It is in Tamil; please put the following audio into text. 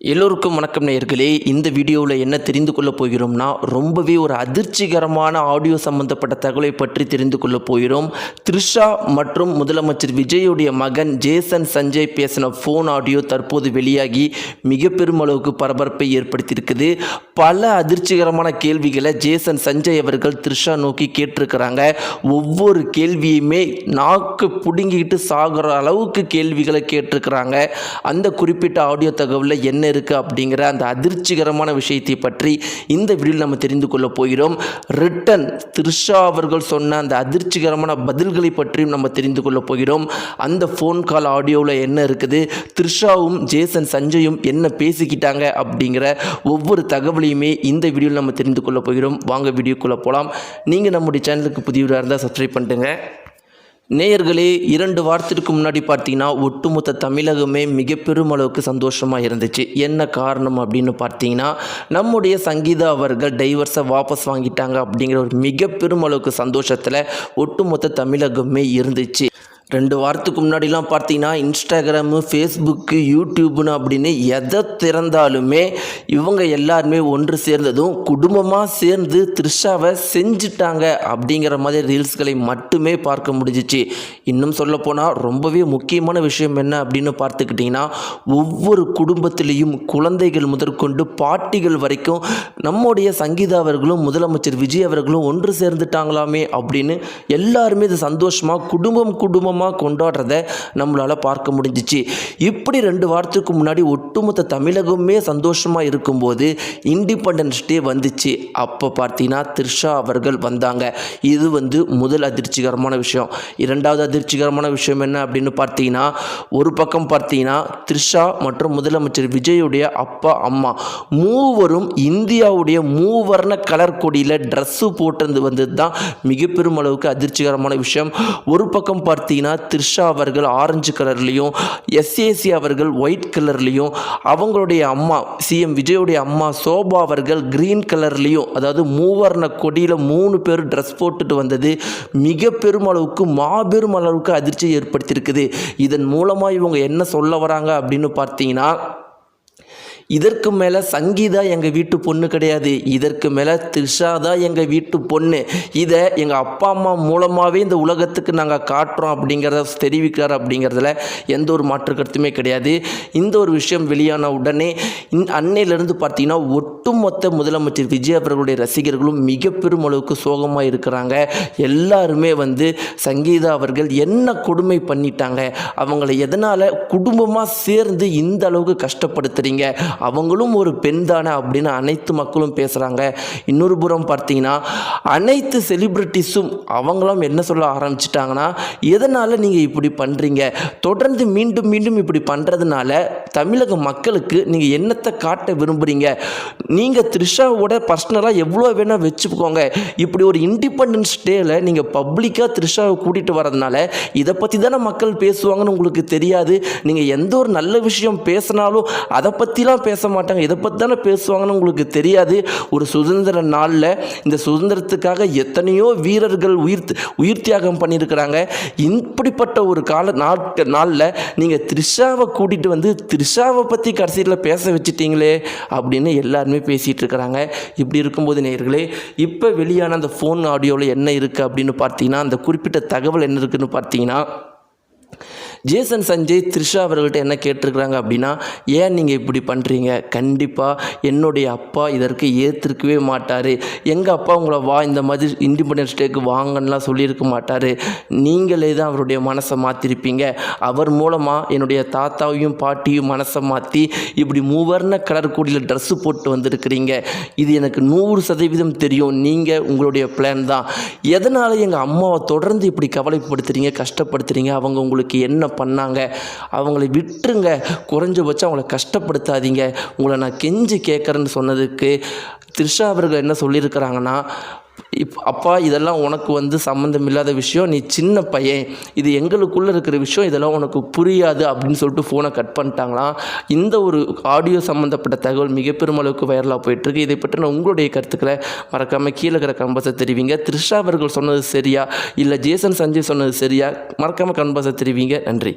எல்லோருக்கும் வணக்கம் நேயர்களே. இந்த வீடியோவில் என்ன தெரிந்து கொள்ளப் போகிறோம்னா, ரொம்பவே ஒரு அதிர்ச்சிகரமான ஆடியோ சம்பந்தப்பட்ட தகவலை பற்றி தெரிந்து கொள்ளப் போகிறோம். த்ரிஷா மற்றும் முதலமைச்சர் விஜயுடைய மகன் ஜேசன் சஞ்சய் பேசின ஃபோன் ஆடியோ தற்போது வெளியாகி மிக பெரும் அளவுக்கு பரபரப்பை ஏற்படுத்தியிருக்குது. பல அதிர்ச்சிகரமான கேள்விகளை ஜேசன் சஞ்சய் அவர்கள் த்ரிஷா நோக்கி கேட்டிருக்கிறாங்க. ஒவ்வொரு கேள்வியுமே நாக்கு பிடுங்கிக்கிட்டு சாகிற அளவுக்கு கேள்விகளை கேட்டிருக்கிறாங்க. அந்த குறிப்பிட்ட ஆடியோ தகவலில் என்ன இருக்குது அப்படிங்கிற அந்த அதிர்ச்சிகரமான விஷயத்தை பற்றி இந்த வீடியோவில் நம்ம தெரிந்து கொள்ள போகிறோம். ரிட்டன் த்ரிஷா அவர்கள் சொன்ன அந்த அதிர்ச்சிகரமான பதில்களை பற்றியும் நம்ம தெரிந்து கொள்ள போகிறோம். அந்த ஃபோன் கால் ஆடியோவில் என்ன இருக்குது, த்ரிஷாவும் ஜேசன் சஞ்சயும் என்ன பேசிக்கிட்டாங்க அப்படிங்கிற ஒவ்வொரு தகவலையுமே இந்த வீடியோவில் நம்ம தெரிந்து கொள்ள போகிறோம். வாங்க வீடியோக்குள்ளே போகலாம். நீங்கள் நம்முடைய சேனலுக்கு புதியவராக இருந்தால் சப்ஸ்கிரைப் பண்ணுங்க. நேயர்களே, 2 வாரத்திற்கு முன்னாடி பார்த்தீங்கன்னா ஒட்டுமொத்த தமிழகமே மிக பெரும் அளவுக்கு சந்தோஷமாக இருந்துச்சு. என்ன காரணம் அப்படின்னு பார்த்தீங்கன்னா, நம்முடைய சங்கீதா அவர்கள் டைவர்ஸை வாபஸ் வாங்கிட்டாங்க அப்படிங்கிற ஒரு மிக பெரும் அளவுக்கு சந்தோஷத்தில் ஒட்டுமொத்த தமிழகமே இருந்துச்சு. 2 வாரத்துக்கு முன்னாடிலாம் பார்த்தீங்கன்னா இன்ஸ்டாகிராமு, ஃபேஸ்புக்கு, யூடியூப்னு அப்படின்னு எதை திறந்தாலுமே இவங்க எல்லாருமே ஒன்று சேர்ந்ததும் குடும்பமாக சேர்ந்து த்ரிஷாவை செஞ்சுட்டாங்க அப்படிங்கிற மாதிரி ரீல்ஸ்களை மட்டுமே பார்க்க முடிஞ்சிச்சு. இன்னும் சொல்லப்போனால் ரொம்பவே முக்கியமான விஷயம் என்ன அப்படின்னு பார்த்துக்கிட்டிங்கன்னா, ஒவ்வொரு குடும்பத்திலையும் குழந்தைகள் முதற்கொண்டு பாட்டிகள் வரைக்கும் நம்முடைய சங்கீதா அவர்களும் முதலமைச்சர் விஜய் அவர்களும் ஒன்று சேர்ந்துட்டாங்களாமே அப்படின்னு எல்லாருமே இது சந்தோஷமாக குடும்பமாக கொண்டாடுறத நம்மளால் பார்க்க முடிஞ்சிச்சு. இப்படி 2 வாரத்துக்கு முன்னாடி ஒட்டுமொத்த தமிழகமே சந்தோஷமாக இருக்கும்போது இண்டிபெண்டன்ஸ் டே வந்துச்சு. அப்போ பார்த்தீங்கன்னா த்ரிஷா அவர்கள் வந்தாங்க. இது முதல் அதிர்ச்சிகரமான விஷயம். 2வது அதிர்ச்சிகரமான விஷயம் என்ன அப்படின்னு பார்த்தீங்கன்னா, ஒரு பக்கம் பார்த்தீங்கன்னா த்ரிஷா மற்றும் முதலமைச்சர் விஜயுடைய அப்பா அம்மா மூவரும் இந்தியாவுடைய மூவர்ண கலர் கொடியில் ட்ரெஸ்ஸு போட்டு வந்தது தான் மிக பெரும் அளவுக்கு அதிர்ச்சிகரமான விஷயம். ஒரு பக்கம் பார்த்தீங்கன்னா த்ரிஷா அவர்கள் ஆரஞ்சு கலர்லையும், எஸ்ஏசி அவர்கள் ஒயிட் கலர்லையும், அவங்களுடைய அம்மா சிஎம் விஜயுடைய அம்மா சோபா அவர்கள் கிரீன் கலர்லையும், அதாவது மூவர்ண கொடியில் 3 பேர் ட்ரெஸ் போட்டுட்டு வந்தது மிக பெரும் அளவுக்கு மாபெரும் அளவுக்கு அதிர்ச்சியை ஏற்படுத்தியிருக்குது. இதன் மூலமாக இவங்க என்ன சொல்ல வராங்க அப்படின்னு பார்த்தீங்கன்னா, இதற்கு மேலே சங்கீதா எங்கள் வீட்டு பொண்ணு கிடையாது, இதற்கு மேலே த்ரிஷா தான் எங்கள் வீட்டு பொண்ணு, இதை எங்கள் அப்பா அம்மா மூலமாகவே இந்த உலகத்துக்கு நாங்கள் காட்டுறோம் அப்படிங்கிறத தெரிவிக்கிறார். அப்படிங்கிறதுல எந்த ஒரு மாற்று கருத்துமே கிடையாது. இந்த ஒரு விஷயம் வெளியான உடனே அன்னையிலேருந்து பார்த்தீங்கன்னா ஒட்டுமொத்த முதலமைச்சர் விஜய் அவர்களுடைய ரசிகர்களும் மிக பெரும் அளவுக்கு சோகமாக இருக்கிறாங்க. எல்லாருமே சங்கீதா அவர்கள் என்ன கொடுமை பண்ணிட்டாங்க, அவங்கள எதனால் குடும்பமாக சேர்ந்து இந்த அளவுக்கு கஷ்டப்படுத்துறீங்க, அவங்களும் ஒரு பெண் தானே அப்படின்னு அனைத்து மக்களும் பேசுகிறாங்க. இன்னொரு புறம் பார்த்தீங்கன்னா அனைத்து செலிப்ரிட்டிஸும் அவங்களும் என்ன சொல்ல ஆரம்பிச்சிட்டாங்கன்னா, எதனால் நீங்கள் இப்படி பண்ணுறீங்க, தொடர்ந்து மீண்டும் மீண்டும் இப்படி பண்ணுறதுனால தமிழக மக்களுக்கு நீங்கள் என்னத்தை காட்ட விரும்புகிறீங்க, நீங்கள் த்ரிஷாவோட பர்சனலாக எவ்வளோ வேணால் வச்சுக்கோங்க, இப்படி ஒரு இண்டிபெண்டன்ஸ் டேயில் நீங்கள் பப்ளிக்காக த்ரிஷாவை கூட்டிகிட்டு வரதுனால இதை பற்றி தானே மக்கள் பேசுவாங்கன்னு உங்களுக்கு தெரியாது, நீங்கள் எந்த ஒரு நல்ல விஷயம் பேசினாலும் அதை பற்றிலாம் பேச மாட்டாங்க, இதை பற்றி தானே பேசுவாங்கன்னு உங்களுக்கு தெரியாது. ஒரு சுதந்திர நாளில் இந்த சுதந்திரத்துக்காக எத்தனையோ வீரர்கள் உயிர் தியாகம் பண்ணியிருக்கிறாங்க. இப்படிப்பட்ட ஒரு நாளில் நீங்கள் த்ரிஷாவை கூட்டிகிட்டு த்ரிஷாவை பற்றி கடைசியில் பேச வச்சுட்டீங்களே அப்படின்னு எல்லாருமே பேசிகிட்டு இருக்கிறாங்க. இப்படி இருக்கும்போது நேயர்களே, இப்போ வெளியான அந்த ஃபோன் ஆடியோவில் என்ன இருக்குது அப்படின்னு பார்த்தீங்கன்னா, அந்த குறிப்பிட்ட தகவல் என்ன இருக்குதுன்னு பார்த்தீங்கன்னா, ஜேசன் சஞ்சய் த்ரிஷா அவர்கள்ட்ட என்ன கேட்டிருக்கிறாங்க அப்படின்னா, ஏன் நீங்கள் இப்படி பண்ணுறீங்க, கண்டிப்பாக என்னுடைய அப்பா இதற்கு ஏற்றிருக்கவே மாட்டார், எங்கள் அப்பா உங்களை இந்த மாதிரி இண்டிபெண்டன்ஸ் டேக்கு வாங்கலாம் சொல்லியிருக்க மாட்டார், நீங்களே தான் அவருடைய மனசை மாற்றிருப்பீங்க, அவர் மூலமாக என்னுடைய தாத்தாவையும் பாட்டியும் மனசை மாற்றி இப்படி மூவர்ண கலர் கூடியில் ட்ரெஸ்ஸு போட்டு வந்திருக்கிறீங்க, இது எனக்கு 100% தெரியும், நீங்கள் உங்களுடைய பிளான் தான், எதனால் எங்கள் அம்மாவை தொடர்ந்து இப்படி கவலைப்படுத்துகிறீங்க, கஷ்டப்படுத்துகிறீங்க, அவங்க உங்களுக்கு என்ன பண்ணாங்க, அவங்களை விட்டுருங்க, குறைஞ்சபட்சம் அவங்கள கஷ்டப்படுத்தாதீங்க, உங்களை நான் கெஞ்சி கேட்குறேன்னு சொன்னதுக்கு த்ரிஷா அவர்கள் என்ன சொல்லியிருக்கிறாங்கன்னா, அப்பா இதெல்லாம் உனக்கு சம்மந்தம் இல்லாத விஷயம், நீ சின்ன பையன், இது எங்களுக்குள்ளே இருக்கிற விஷயம், இதெல்லாம் உனக்கு புரியாது அப்படின்னு சொல்லிட்டு ஃபோனை கட் பண்ணிட்டாங்களாம். இந்த ஒரு ஆடியோ சம்மந்தப்பட்ட தகவல் மிக பெரும் அளவுக்கு வைரலாக போயிட்டுருக்கு. இதை பற்றின உங்களுடைய கருத்துக்களை மறக்காமல் கீழே இருக்கிற கன்பாஸை தெரிவிங்க. த்ரிஷா அவர்கள் சொன்னது சரியா இல்லை ஜேசன் சஞ்சய் சொன்னது சரியா, மறக்காமல் கன்பாஸை தெரிவிங்க. நன்றி.